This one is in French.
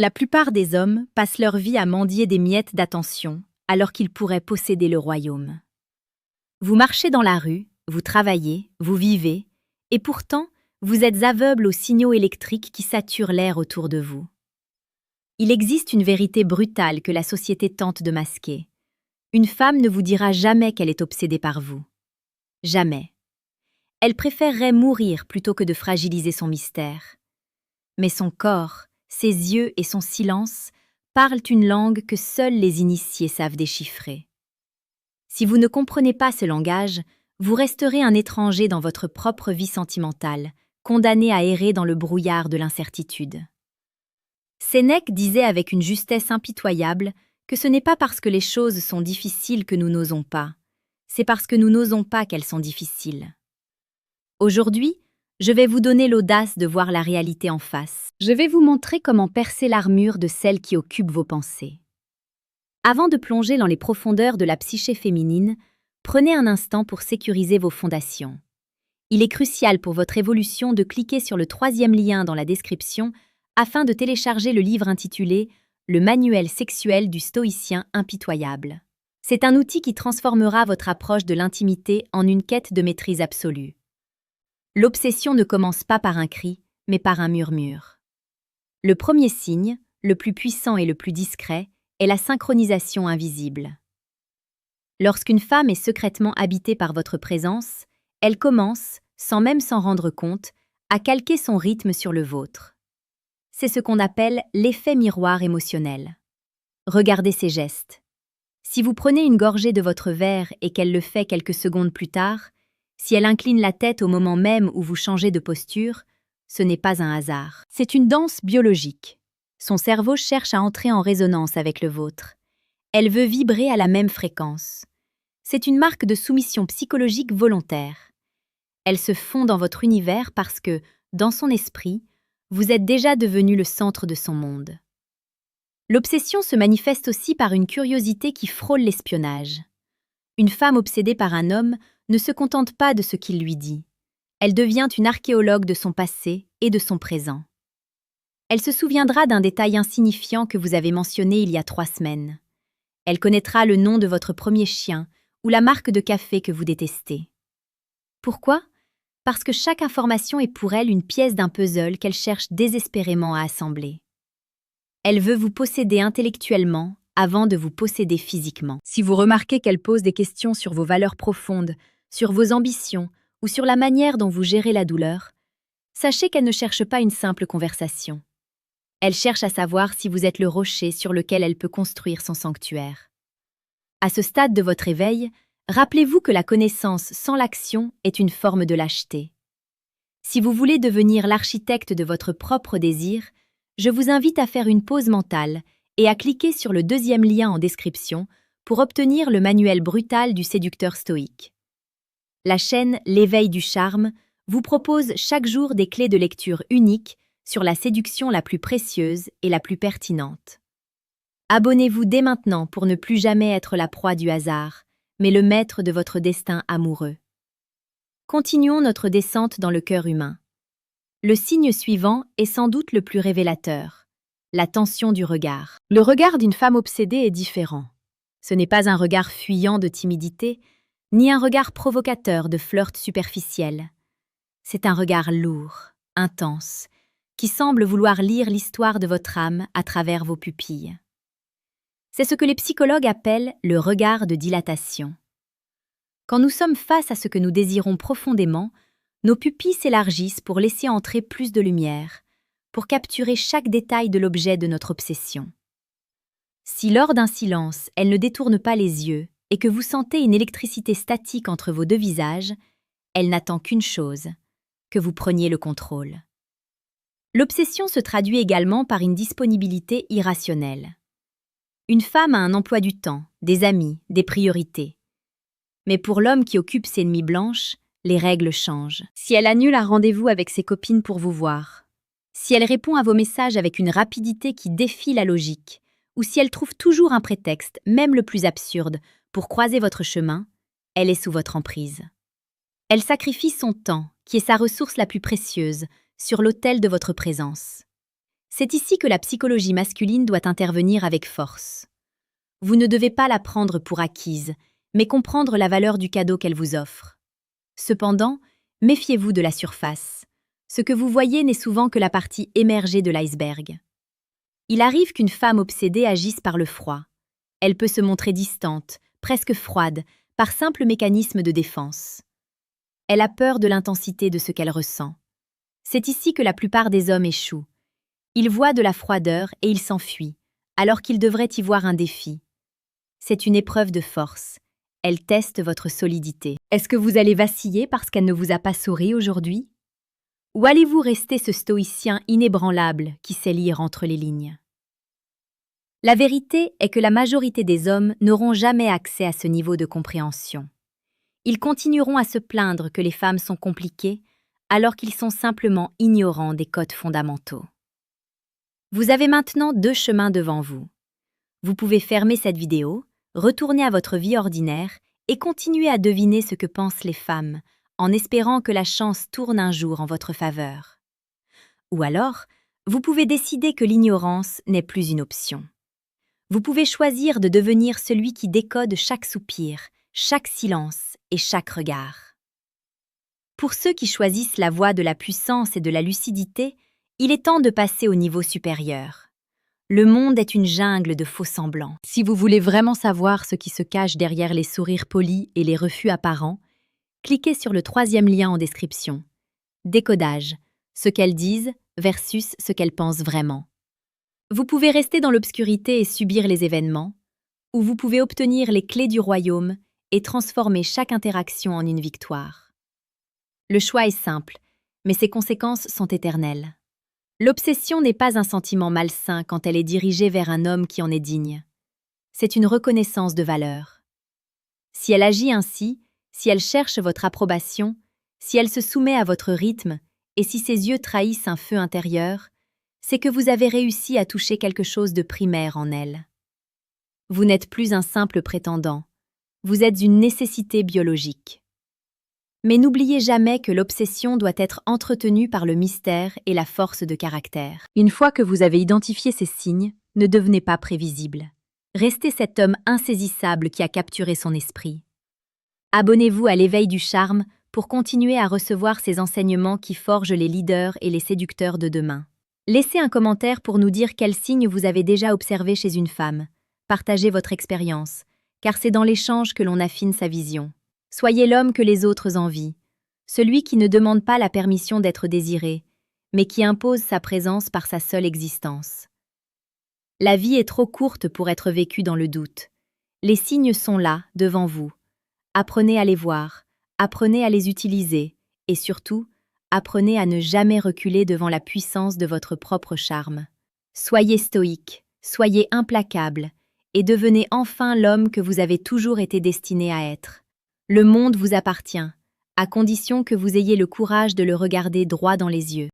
La plupart des hommes passent leur vie à mendier des miettes d'attention alors qu'ils pourraient posséder le royaume. Vous marchez dans la rue, vous travaillez, vous vivez, et pourtant, vous êtes aveugle aux signaux électriques qui saturent l'air autour de vous. Il existe une vérité brutale que la société tente de masquer. Une femme ne vous dira jamais qu'elle est obsédée par vous. Jamais. Elle préférerait mourir plutôt que de fragiliser son mystère. Mais son corps, ses yeux et son silence parlent une langue que seuls les initiés savent déchiffrer. Si vous ne comprenez pas ce langage, vous resterez un étranger dans votre propre vie sentimentale, condamné à errer dans le brouillard de l'incertitude. Sénèque disait avec une justesse impitoyable que ce n'est pas parce que les choses sont difficiles que nous n'osons pas, c'est parce que nous n'osons pas qu'elles sont difficiles. Aujourd'hui, je vais vous donner l'audace de voir la réalité en face. Je vais vous montrer comment percer l'armure de celle qui occupe vos pensées. Avant de plonger dans les profondeurs de la psyché féminine, prenez un instant pour sécuriser vos fondations. Il est crucial pour votre évolution de cliquer sur le 3e lien dans la description afin de télécharger le livre intitulé « Le manuel sexuel du stoïcien impitoyable ». C'est un outil qui transformera votre approche de l'intimité en une quête de maîtrise absolue. L'obsession ne commence pas par un cri, mais par un murmure. Le premier signe, le plus puissant et le plus discret, est la synchronisation invisible. Lorsqu'une femme est secrètement habitée par votre présence, elle commence, sans même s'en rendre compte, à calquer son rythme sur le vôtre. C'est ce qu'on appelle l'effet miroir émotionnel. Regardez ses gestes. Si vous prenez une gorgée de votre verre et qu'elle le fait quelques secondes plus tard, si elle incline la tête au moment même où vous changez de posture, ce n'est pas un hasard. C'est une danse biologique. Son cerveau cherche à entrer en résonance avec le vôtre. Elle veut vibrer à la même fréquence. C'est une marque de soumission psychologique volontaire. Elle se fond dans votre univers parce que, dans son esprit, vous êtes déjà devenu le centre de son monde. L'obsession se manifeste aussi par une curiosité qui frôle l'espionnage. Une femme obsédée par un homme ne se contente pas de ce qu'il lui dit. Elle devient une archéologue de son passé et de son présent. Elle se souviendra d'un détail insignifiant que vous avez mentionné il y a 3 semaines. Elle connaîtra le nom de votre premier chien ou la marque de café que vous détestez. Pourquoi ? Parce que chaque information est pour elle une pièce d'un puzzle qu'elle cherche désespérément à assembler. Elle veut vous posséder intellectuellement avant de vous posséder physiquement. Si vous remarquez qu'elle pose des questions sur vos valeurs profondes, sur vos ambitions ou sur la manière dont vous gérez la douleur, sachez qu'elle ne cherche pas une simple conversation. Elle cherche à savoir si vous êtes le rocher sur lequel elle peut construire son sanctuaire. À ce stade de votre éveil, rappelez-vous que la connaissance sans l'action est une forme de lâcheté. Si vous voulez devenir l'architecte de votre propre désir, je vous invite à faire une pause mentale et à cliquer sur le 2e lien en description pour obtenir le manuel brutal du séducteur stoïque. La chaîne L'éveil du charme vous propose chaque jour des clés de lecture uniques sur la séduction la plus précieuse et la plus pertinente. Abonnez-vous dès maintenant pour ne plus jamais être la proie du hasard, mais le maître de votre destin amoureux. Continuons notre descente dans le cœur humain. Le signe suivant est sans doute le plus révélateur, la tension du regard. Le regard d'une femme obsédée est différent. Ce n'est pas un regard fuyant de timidité, ni un regard provocateur de flirt superficiel. C'est un regard lourd, intense, qui semble vouloir lire l'histoire de votre âme à travers vos pupilles. C'est ce que les psychologues appellent le regard de dilatation. Quand nous sommes face à ce que nous désirons profondément, nos pupilles s'élargissent pour laisser entrer plus de lumière, pour capturer chaque détail de l'objet de notre obsession. Si lors d'un silence, elle ne détourne pas les yeux et que vous sentez une électricité statique entre vos 2 visages, elle n'attend qu'une chose, que vous preniez le contrôle. L'obsession se traduit également par une disponibilité irrationnelle. Une femme a un emploi du temps, des amis, des priorités. Mais pour l'homme qui occupe ses nuits blanches, les règles changent. Si elle annule un rendez-vous avec ses copines pour vous voir, si elle répond à vos messages avec une rapidité qui défie la logique, ou si elle trouve toujours un prétexte, même le plus absurde, pour croiser votre chemin, elle est sous votre emprise. Elle sacrifie son temps, qui est sa ressource la plus précieuse, sur l'autel de votre présence. C'est ici que la psychologie masculine doit intervenir avec force. Vous ne devez pas la prendre pour acquise, mais comprendre la valeur du cadeau qu'elle vous offre. Cependant, méfiez-vous de la surface. Ce que vous voyez n'est souvent que la partie émergée de l'iceberg. Il arrive qu'une femme obsédée agisse par le froid. Elle peut se montrer distante, presque froide, par simple mécanisme de défense. Elle a peur de l'intensité de ce qu'elle ressent. C'est ici que la plupart des hommes échouent. Ils voient de la froideur et ils s'enfuient, alors qu'ils devraient y voir un défi. C'est une épreuve de force. Elle teste votre solidité. Est-ce que vous allez vaciller parce qu'elle ne vous a pas souri aujourd'hui? Ou allez-vous rester ce stoïcien inébranlable qui sait lire entre les lignes? La vérité est que la majorité des hommes n'auront jamais accès à ce niveau de compréhension. Ils continueront à se plaindre que les femmes sont compliquées, alors qu'ils sont simplement ignorants des codes fondamentaux. Vous avez maintenant 2 chemins devant vous. Vous pouvez fermer cette vidéo, retourner à votre vie ordinaire et continuer à deviner ce que pensent les femmes, en espérant que la chance tourne un jour en votre faveur. Ou alors, vous pouvez décider que l'ignorance n'est plus une option. Vous pouvez choisir de devenir celui qui décode chaque soupir, chaque silence et chaque regard. Pour ceux qui choisissent la voie de la puissance et de la lucidité, il est temps de passer au niveau supérieur. Le monde est une jungle de faux-semblants. Si vous voulez vraiment savoir ce qui se cache derrière les sourires polis et les refus apparents, cliquez sur le 3e lien en description. Décodage, ce qu'elles disent versus ce qu'elles pensent vraiment. Vous pouvez rester dans l'obscurité et subir les événements, ou vous pouvez obtenir les clés du royaume et transformer chaque interaction en une victoire. Le choix est simple, mais ses conséquences sont éternelles. L'obsession n'est pas un sentiment malsain quand elle est dirigée vers un homme qui en est digne. C'est une reconnaissance de valeur. Si elle agit ainsi, si elle cherche votre approbation, si elle se soumet à votre rythme, et si ses yeux trahissent un feu intérieur, c'est que vous avez réussi à toucher quelque chose de primaire en elle. Vous n'êtes plus un simple prétendant, vous êtes une nécessité biologique. Mais n'oubliez jamais que l'obsession doit être entretenue par le mystère et la force de caractère. Une fois que vous avez identifié ces signes, ne devenez pas prévisible. Restez cet homme insaisissable qui a capturé son esprit. Abonnez-vous à l'éveil du charme pour continuer à recevoir ces enseignements qui forgent les leaders et les séducteurs de demain. Laissez un commentaire pour nous dire quels signes vous avez déjà observés chez une femme. Partagez votre expérience, car c'est dans l'échange que l'on affine sa vision. Soyez l'homme que les autres envient, celui qui ne demande pas la permission d'être désiré, mais qui impose sa présence par sa seule existence. La vie est trop courte pour être vécue dans le doute. Les signes sont là, devant vous. Apprenez à les voir, apprenez à les utiliser, et surtout, apprenez à ne jamais reculer devant la puissance de votre propre charme. Soyez stoïque, soyez implacable, et devenez enfin l'homme que vous avez toujours été destiné à être. Le monde vous appartient, à condition que vous ayez le courage de le regarder droit dans les yeux.